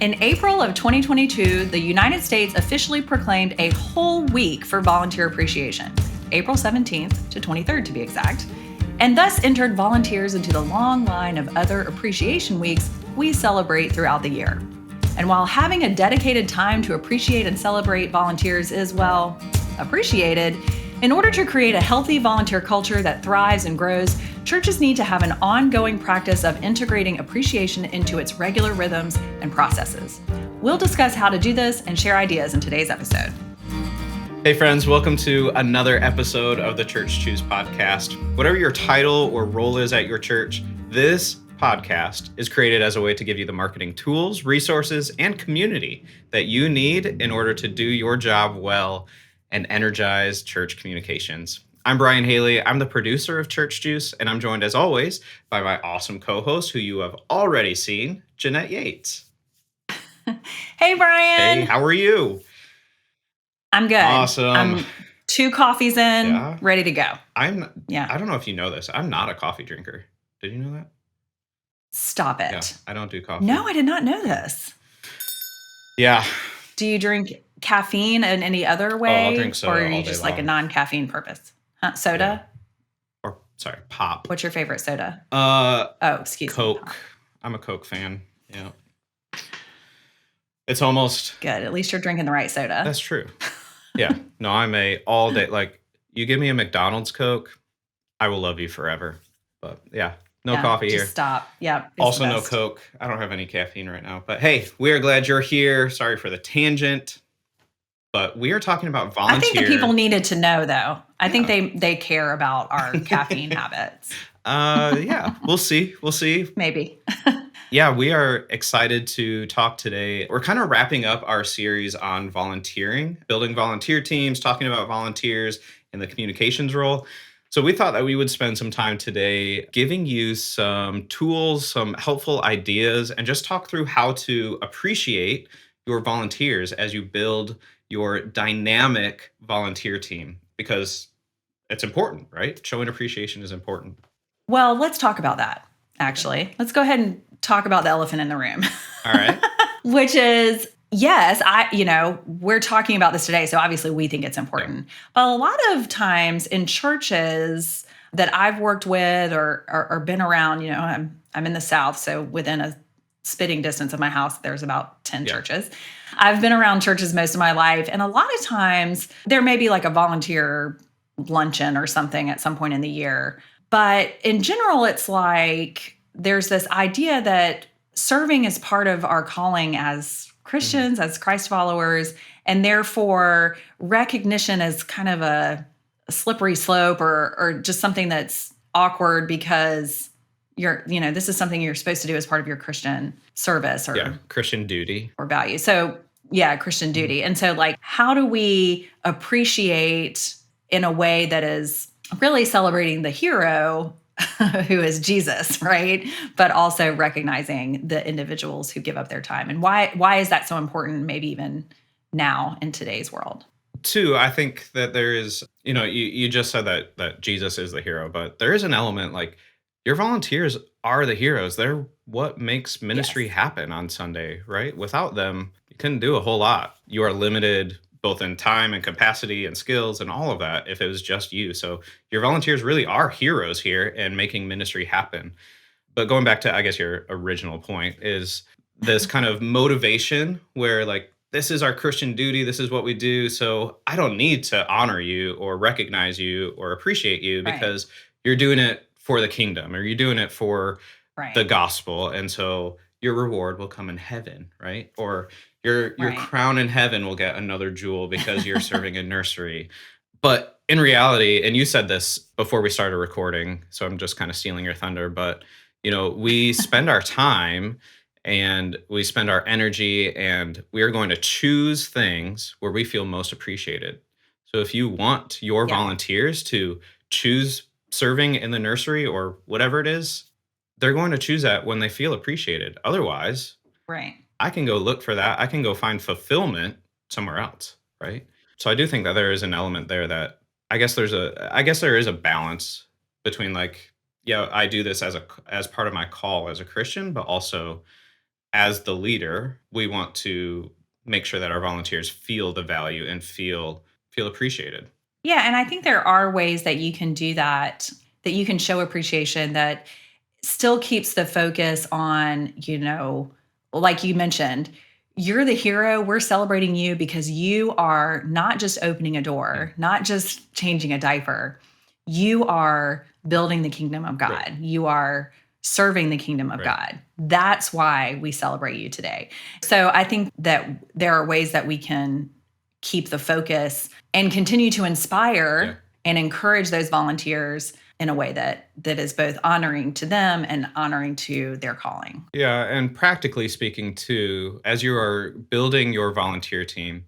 In April of 2022, the United States officially proclaimed a whole week for volunteer appreciation, April 17th to 23rd to be exact, and thus entered volunteers into the long line of other appreciation weeks we celebrate throughout the year. And while having a dedicated time to appreciate and celebrate volunteers is, well, appreciated, in order to create a healthy volunteer culture that thrives and grows, churches need to have an ongoing practice of integrating appreciation into its regular rhythms and processes. We'll discuss how to do this and share ideas in today's episode. Hey friends, welcome to another episode of the Church Choose podcast. Whatever your title or role is at your church, this podcast is created as a way to give you the marketing tools, resources, and community that you need in order to do your job well and energize church communications. I'm Brian Haley. I'm the producer of Church Juice, and I'm joined as always by my awesome co-host who you have already seen, Jeanette Yates. Hey, Brian. Hey, how are you? I'm good. Awesome. I'm 2 coffees in, ready to go. I don't know if you know this. I'm not a coffee drinker. Did you know that? Stop it. Yeah, I don't do coffee. No, I did not know this. Yeah. Do you drink caffeine in any other way? I'll drink soda or are you all day just like a long. non-caffeine purpose? Soda? Yeah. Pop. What's your favorite soda? Excuse me. Coke. Pop. I'm a Coke fan. Yeah. It's almost... Good. At least you're drinking the right soda. That's true. Yeah. No, I'm a all day, like, you give me a McDonald's Coke, I will love you forever. But yeah, no coffee just here. Stop. Yeah. Also no Coke. I don't have any caffeine right now. But hey, we are glad you're here. Sorry for the tangent. But we are talking about volunteer. I think the people needed to know, though. I think they care about our caffeine habits. Yeah, we'll see. Maybe. Yeah, we are excited to talk today. We're kind of wrapping up our series on volunteering, building volunteer teams, talking about volunteers in the communications role. So we thought that we would spend some time today giving you some tools, some helpful ideas, and just talk through how to appreciate your volunteers as you build your dynamic volunteer team, because it's important, right? Showing appreciation is important. Well, let's talk about that, actually. Let's go ahead and talk about the elephant in the room. All right. Which is, yes, we're talking about this today, so obviously we think it's important. Yeah. But a lot of times in churches that I've worked with or been around, I'm in the South, so within a spitting distance of my house, there's about 10 churches. I've been around churches most of my life, and a lot of times there may be like a volunteer luncheon or something at some point in the year. But in general, it's like there's this idea that serving is part of our calling as Christians, as Christ followers, and therefore recognition is kind of a slippery slope or just something that's awkward because this is something you're supposed to do as part of your Christian service or Christian duty or value. So Christian duty. And so like, how do we appreciate in a way that is really celebrating the hero who is Jesus, right? But also recognizing the individuals who give up their time. And why is that so important, maybe even now in today's world? Two, I think that there is, you just said that Jesus is the hero, but there is an element like your volunteers are the heroes. They're what makes ministry happen on Sunday, right? Without them, you couldn't do a whole lot. You are limited both in time and capacity and skills and all of that if it was just you. So your volunteers really are heroes here in making ministry happen. But going back to, I guess, your original point is this kind of motivation where like, this is our Christian duty, this is what we do. So I don't need to honor you or recognize you or appreciate you because you're doing it for the kingdom or you're doing it for the gospel. And so your reward will come in heaven, right? Or your crown in heaven will get another jewel because you're serving a nursery. But in reality, and you said this before we started recording, so I'm just kind of stealing your thunder, but we spend our time and we spend our energy and we are going to choose things where we feel most appreciated. So if you want your volunteers to choose serving in the nursery or whatever it is, they're going to choose that when they feel appreciated. Otherwise, I can go look for that. I can go find fulfillment somewhere else, right? So I do think that there is an element there that I guess there is a balance between like, I do this as part of my call as a Christian, but also as the leader, we want to make sure that our volunteers feel the value and feel appreciated. Yeah, and I think there are ways that you can do that, that you can show appreciation that still keeps the focus on, like you mentioned, you're the hero. We're celebrating you because you are not just opening a Mm, door, not just changing a diaper. You are building the kingdom of right, God. You are serving the kingdom of right. God. That's why we celebrate you today. So I think that there are ways that we can keep the focus and continue to Yeah. inspire and encourage those volunteers in a way that is both honoring to them and honoring to their calling. Yeah, and practically speaking too, as you are building your volunteer team,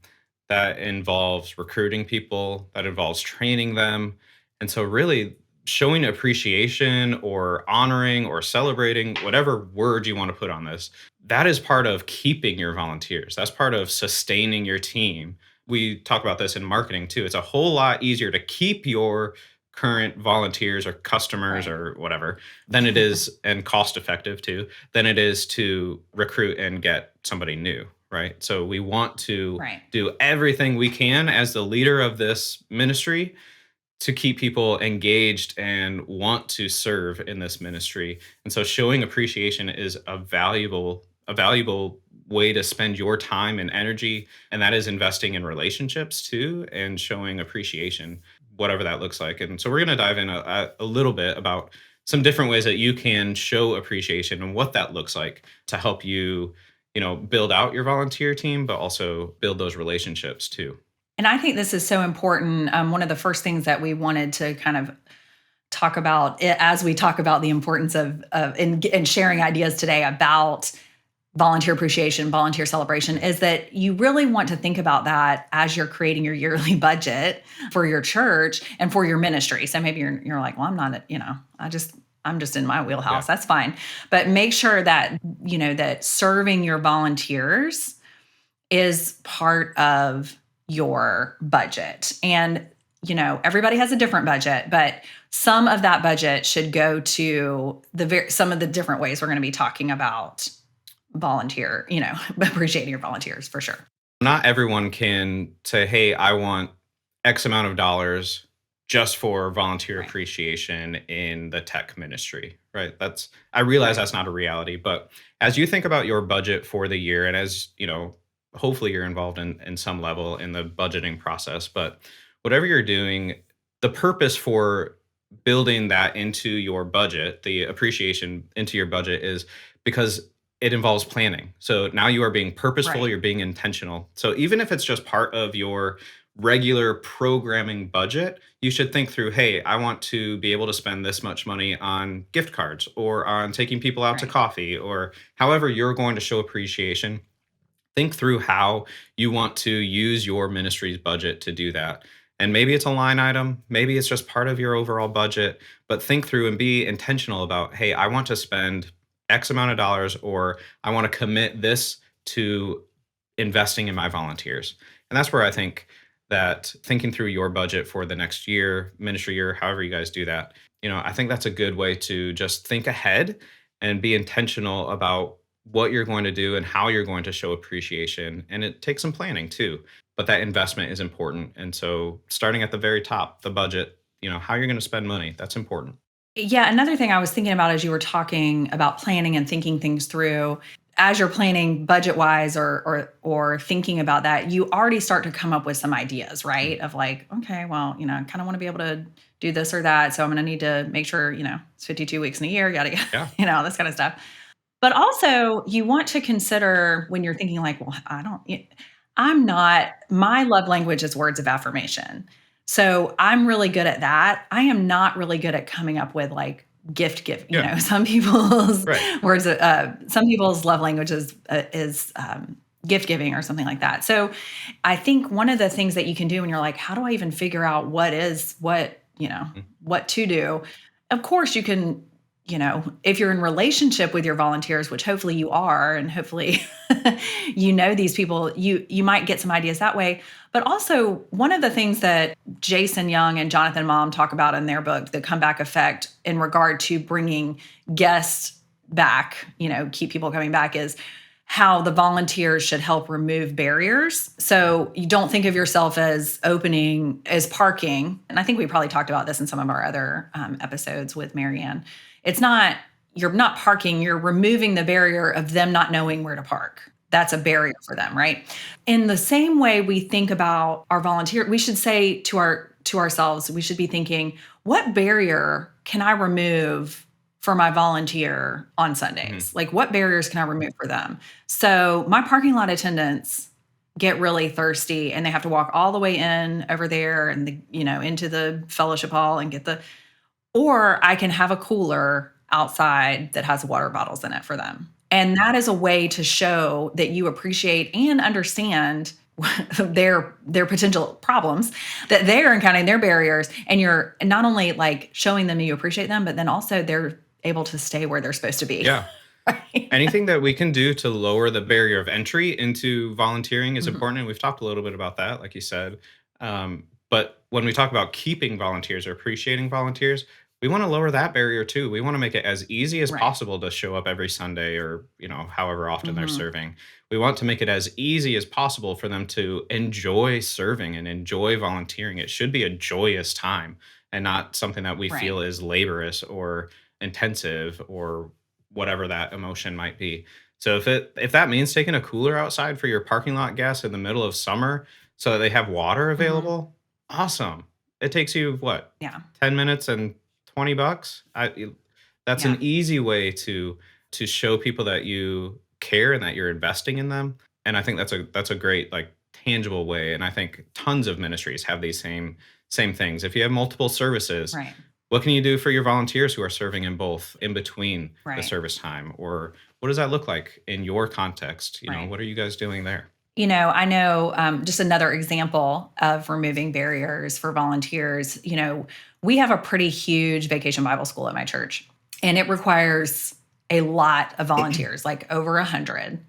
that involves recruiting people, that involves training them. And so really showing appreciation or honoring or celebrating, whatever word you want to put on this, that is part of keeping your volunteers. That's part of sustaining your team. We talk about this in marketing too. It's a whole lot easier to keep your current volunteers or customers Right. or whatever than it is, and cost effective too, than it is to recruit and get somebody new, right? So we want to Right. do everything we can as the leader of this ministry to keep people engaged and want to serve in this ministry. And so showing appreciation is a valuable way to spend your time and energy, and that is investing in relationships too and showing appreciation, whatever that looks like. And so we're going to dive in a little bit about some different ways that you can show appreciation and what that looks like to help you, build out your volunteer team, but also build those relationships too. And I think this is so important. One of the first things that we wanted to kind of talk about as we talk about the importance of in sharing ideas today about volunteer appreciation, volunteer celebration, is that you really want to think about that as you're creating your yearly budget for your church and for your ministry. So maybe you're like, well, I'm not, I'm just in my Yeah. wheelhouse. That's fine. But make sure that, that serving your volunteers is part of your budget. And, everybody has a different budget, but some of that budget should go to some of the different ways we're going to be talking about volunteer, appreciating your volunteers for sure. Not everyone can say, "Hey, I want X amount of dollars just for volunteer Right. appreciation in the tech ministry." Right? I realize Right. that's not a reality, but as you think about your budget for the year, and as hopefully you're involved in some level in the budgeting process, but whatever you're doing, the purpose for building that into your budget, the appreciation into your budget, is because it involves planning. So now you are being purposeful, Right. you're being intentional. So even if it's just part of your regular programming budget, you should think through, hey, I want to be able to spend this much money on gift cards or on taking people out to Right. coffee or however you're going to show appreciation. Think through how you want to use your ministry's budget to do that. And maybe it's a line item, maybe it's just part of your overall budget, but think through and be intentional about, hey, I want to spend X amount of dollars, or I want to commit this to investing in my volunteers. And that's where I think that thinking through your budget for the next year, ministry year, however you guys do that, I think that's a good way to just think ahead and be intentional about what you're going to do and how you're going to show appreciation. And it takes some planning too, but that investment is important. And so starting at the very top, the budget, how you're going to spend money, that's important. Yeah, another thing I was thinking about as you were talking about planning and thinking things through, as you're planning budget wise or thinking about that, you already start to come up with some ideas, Mm. right? Of like, okay, well, I kind of want to be able to do this or that. So I'm going to need to make sure, it's 52 weeks in a year, yada, yada, Yeah. this kind of stuff. But also, you want to consider when you're thinking like, well, I'm not, my love language is words of affirmation. So I'm really good at that. I am not really good at coming up with like gift give, Yeah. some people's Right. some people's love language is gift giving or something like that. So I think one of the things that you can do when you're like, how do I even figure out Mm. what to do? Of course you can, if you're in relationship with your volunteers, which hopefully you are, and hopefully these people, you might get some ideas that way. But also one of the things that Jason Young and Jonathan Mom talk about in their book, The Comeback Effect, in regard to bringing guests back, keep people coming back, is how the volunteers should help remove barriers. So you don't think of yourself as parking. And I think we probably talked about this in some of our other episodes with Marianne. It's not, you're not parking, you're removing the barrier of them not knowing where to park. That's a barrier for them, right? In the same way we think about our volunteer, we should say to ourselves, we should be thinking, what barrier can I remove for my volunteer on Sundays? Like, what barriers can I remove for them? So my parking lot attendants get really thirsty and they have to walk all the way in over there and into the fellowship hall and or I can have a cooler outside that has water bottles in it for them. And that is a way to show that you appreciate and understand their potential problems, that they're encountering their barriers, and you're not only like showing them you appreciate them, but then also they're able to stay where they're supposed to be. Yeah. Right? Anything that we can do to lower the barrier of entry into volunteering is important. And we've talked a little bit about that, like you said. But when we talk about keeping volunteers or appreciating volunteers, we want to lower that barrier too. We want to make it as easy as Right. possible to show up every Sunday or, however often they're Mhm. serving. We want to make it as easy as possible for them to enjoy serving and enjoy volunteering. It should be a joyous time and not something that we Right. feel is laborious or intensive or whatever that emotion might be. So if that means taking a cooler outside for your parking lot guests in the middle of summer so that they have water Mhm. available, awesome. It takes you what, Yeah. 10 minutes and $20? That's Yeah. an easy way to show people that you care and that you're investing in them. And I think that's a great like tangible way. And I think tons of ministries have these same things. If you have multiple services, Right. what can you do for your volunteers who are serving in both in between the Right. service time? Or what does that look like in your context? Right. What are you guys doing there? I know just another example of removing barriers for volunteers. We have a pretty huge vacation Bible school at my church, and it requires a lot of volunteers, like over 100.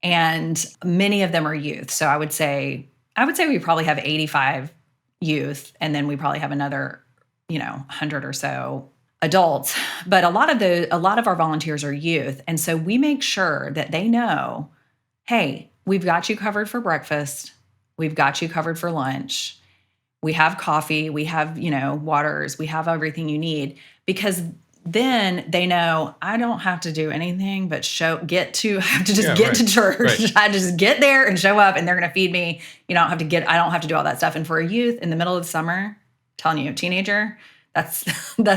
And many of them are youth. So I would say we probably have 85 youth, and then we probably have another, 100 or so adults. But a lot of our volunteers are youth. And so we make sure that they know, hey, we've got you covered for breakfast. We've got you covered for lunch. We have coffee. We have, waters. We have everything you need, because then they know I don't have to do anything but I have to just Yeah, get right. to church. Right. I just get there and show up and they're going to feed me. I don't have to do all that stuff. And for a youth in the middle of the summer, I'm telling you, teenager, that's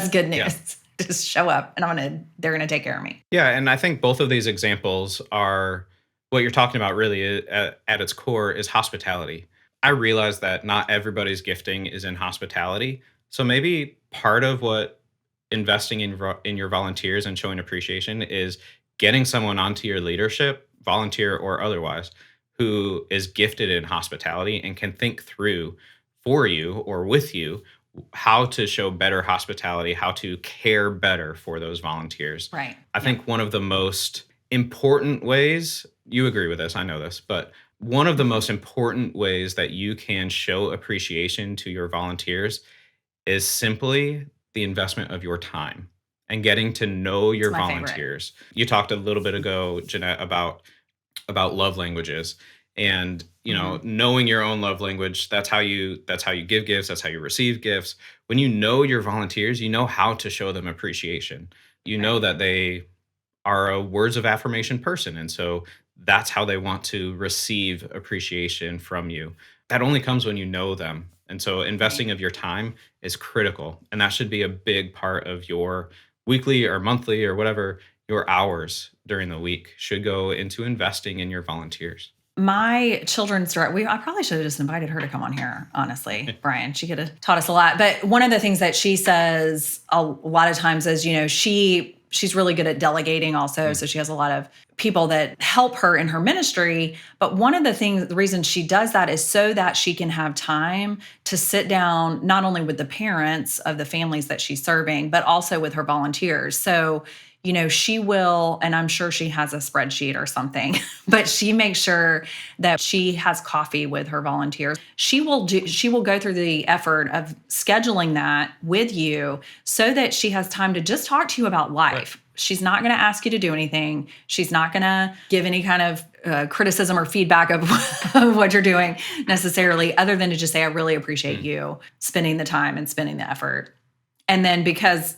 good news. Yeah. Just show up and they're going to take care of me. Yeah, and I think both of these examples are what you're talking about really at its core is hospitality. I realize that not everybody's gifting is in hospitality. So maybe part of what investing in your volunteers and showing appreciation is getting someone onto your leadership, volunteer or otherwise, who is gifted in hospitality and can think through for you or with you how to show better hospitality, how to care better for those volunteers. Right. I think one of the most important ways, you agree with this, I know this, but one of the most important ways that you can show appreciation to your volunteers is simply the investment of your time and getting to know your my favorite. volunteers. You talked a little bit ago, Jeanette, about love languages and knowing your own love language. That's how you give gifts, that's how you receive gifts. When you know your volunteers, you know how to show them appreciation. You know that they are a words of affirmation person, and so that's how they want to receive appreciation from you. That only comes when you know them. And so investing of your time is critical, and that should be a big part of your weekly or monthly or whatever your hours during the week should go into investing in your volunteers. My children's director, I probably should have just invited her to come on here, honestly, Brian. She could have taught us a lot. But one of the things that she says a lot of times is, she's really good at delegating also. So she has a lot of people that help her in her ministry. But one of the reasons she does that is so that she can have time to sit down, not only with the parents of the families that she's serving, but also with her volunteers. So, she will, and I'm sure she has a spreadsheet or something, but she makes sure that she has coffee with her volunteers. She will go through the effort of scheduling that with you so that she has time to just talk to you about Right. life. She's not going to ask you to do anything. She's not going to give any kind of criticism or feedback of, of what you're doing necessarily, other than to just say, I really appreciate Mm. you spending the time and spending the effort. And then because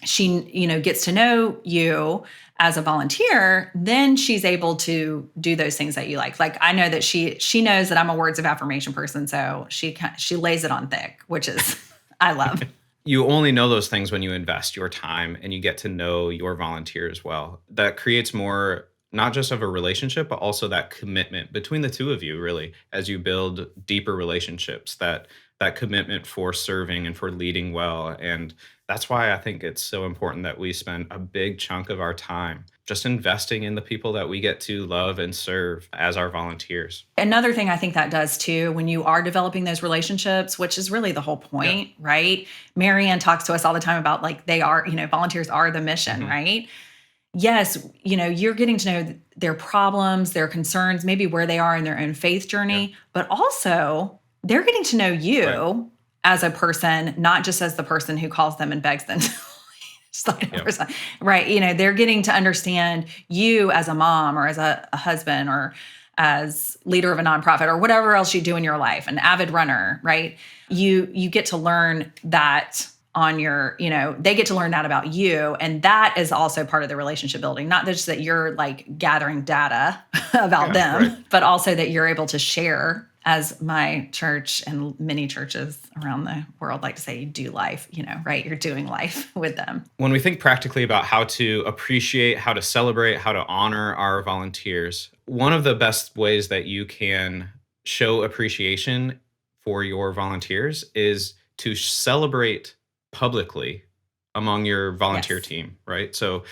she gets to know you as a volunteer, then she's able to do those things that you like I know that she knows that I'm a words of affirmation person, so she lays it on thick, which is I love. You only know those things when you invest your time and you get to know your volunteers well. That creates more, not just of a relationship, but also that commitment between the two of you, really, as you build deeper relationships, that commitment for serving and for leading well. And that's why I think it's so important that we spend a big chunk of our time just investing in the people that we get to love and serve as our volunteers. Another thing I think that does too, when you are developing those relationships, which is really the whole Yeah. point, right? Marianne talks to us all the time about like they are, volunteers are the mission, Mhm. right? Yes, you're getting to know their problems, their concerns, maybe where they are in their own faith Yeah. journey, but also they're getting to know Right. you as a person, not just as the person who calls them and begs them to sign up Yeah. for something. Right. They're getting to understand you as a mom or as a husband or as leader of a nonprofit or whatever else you do in your life, an avid runner, right? You get to learn that on your, they get to learn that about you. And that is also part of the relationship building, not just that you're like gathering data about Yeah. Right. them, but also that you're able to share, as my church and many churches around the world like to say, you do life, right? You're doing life with them. When we think practically about how to appreciate, how to celebrate, how to honor our volunteers, one of the best ways that you can show appreciation for your volunteers is to celebrate publicly among your volunteer Yes. team, right? So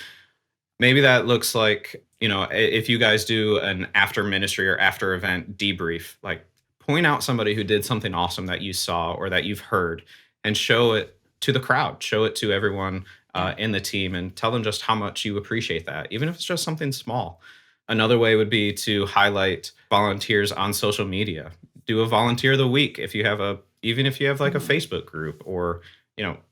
maybe that looks like, if you guys do an after ministry or after event debrief, like point out somebody who did something awesome that you saw or that you've heard and show it to the crowd, show it to everyone Yeah. in the team and tell them just how much you appreciate that, even if it's just something small. Another way would be to highlight volunteers on social media. Do a volunteer of the week if you have even if you have like a Mhm. Facebook group or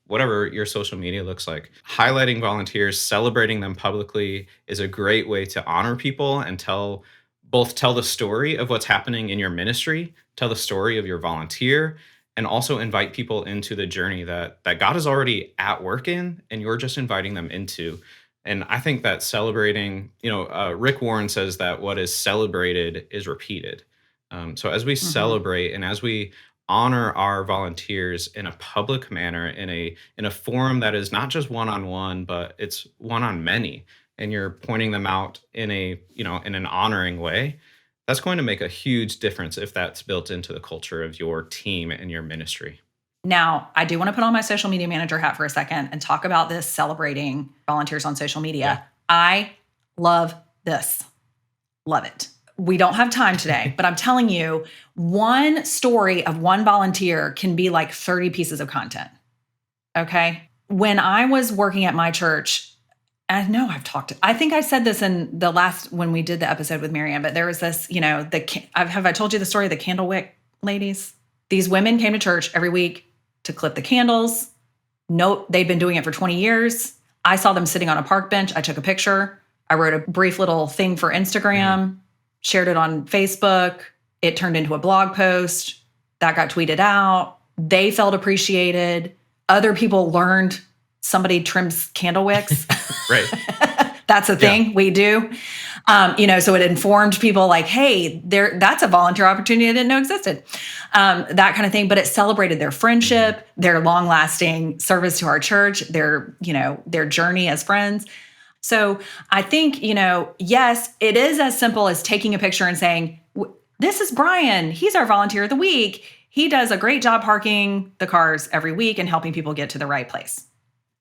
whatever your social media looks like. Highlighting volunteers, celebrating them publicly is a great way to honor people and tell the story of what's happening in your ministry, tell the story of your volunteer, and also invite people into the journey that God is already at work in and you're just inviting them into. And I think that celebrating, Rick Warren says that what is celebrated is repeated. So as we Mhm. celebrate and as we honor our volunteers in a public manner, in a forum that is not just one on one, but it's one on many, and you're pointing them out in an honoring way, that's going to make a huge difference if that's built into the culture of your team and your ministry. Now, I do want to put on my social media manager hat for a second and talk about this celebrating volunteers on social Yeah. media. I love this. Love it. We don't have time today, but I'm telling you, one story of one volunteer can be like 30 pieces of content. Okay. When I was working at my church, I know I think I said this in the last, when we did the episode with Marianne, but there was this, have I told you the story of the candle wick ladies? These women came to church every week to clip the candles. Nope, they've been doing it for 20 years. I saw them sitting on a park bench. I took a picture. I wrote a brief little thing for Mhm. Instagram, shared it on Facebook. It turned into a blog post that got tweeted out. They felt appreciated. Other people learned somebody trims candle wicks. Right. That's a Yeah. thing we do. So it informed people like, hey, that's a volunteer opportunity I didn't know existed. That kind of thing. But it celebrated their Mhm. friendship, their long-lasting service to our church, their journey as friends. So I think, yes, it is as simple as taking a picture and saying, this is Brian. He's our volunteer of the week. He does a great job parking the cars every week and helping people get to the right place.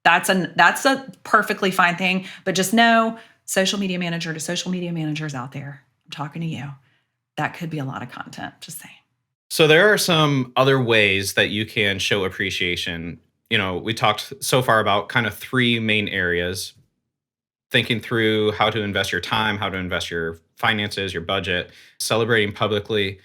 That's a perfectly fine thing. But just know, social media manager to social media managers out there, I'm talking to you. That could be a lot of content. Just saying. So there are some other ways that you can show appreciation. We talked so far about kind of three main areas: thinking through how to invest your time, how to invest your finances, your budget, celebrating publicly,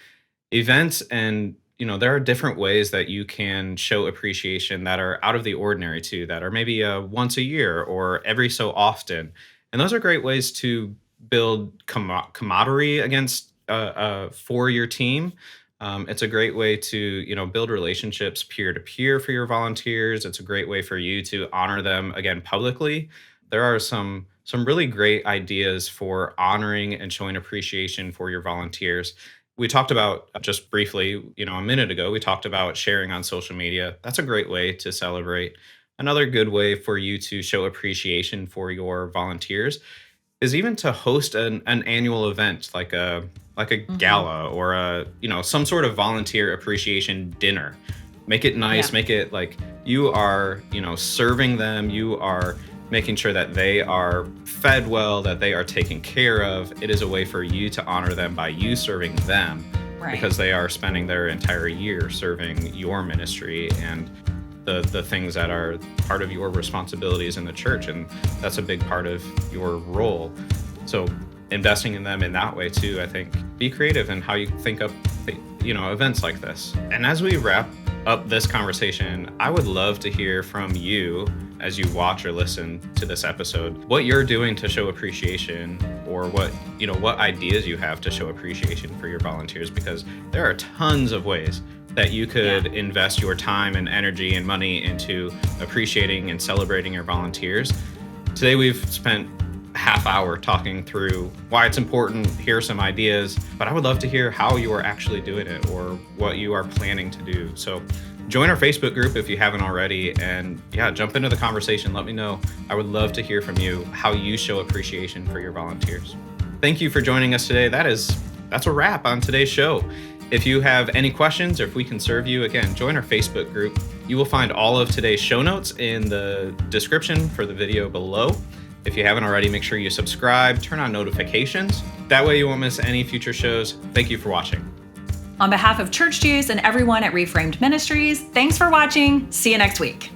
events. And there are different ways that you can show appreciation that are out of the ordinary too, that are maybe once a year or every so often. And those are great ways to build camaraderie against for your team. It's a great way to build relationships peer to peer for your volunteers. It's a great way for you to honor them again publicly. There are some really great ideas for honoring and showing appreciation for your volunteers. We talked about just briefly, a minute ago, we talked about sharing on social media. That's a great way to celebrate. Another good way for you to show appreciation for your volunteers is even to host an annual event like a Hmm. gala or some sort of volunteer appreciation dinner. Make it nice, Yeah. make it like you are serving them, you are making sure that they are fed well, that they are taken care of. It is a way for you to honor them by you serving them, Right. because they are spending their entire year serving your ministry and the things that are part of your responsibilities in the church, and that's a big part of your role. So investing in them in that way too, I think, be creative in how you think up events like this. And as we wrap up this conversation, I would love to hear from you as you watch or listen to this episode, what you're doing to show appreciation, or what ideas you have to show appreciation for your volunteers, because there are tons of ways that you Yeah. could invest your time and energy and money into appreciating and celebrating your volunteers. Today we've spent a half hour talking through why it's important. Here are some ideas, but I would love to hear how you are actually doing it or what you are planning to do. So join our Facebook group if you haven't already, and yeah, jump into the conversation. Let me know. I would love to hear from you how you show appreciation for your volunteers. Thank you for joining us today. That's a wrap on today's show. If you have any questions or if we can serve you, again, join our Facebook group. You will find all of today's show notes in the description for the video below. If you haven't already, make sure you subscribe, turn on notifications. That way you won't miss any future shows. Thank you for watching. On behalf of Church Juice and everyone at Reframed Ministries, thanks for watching. See you next week.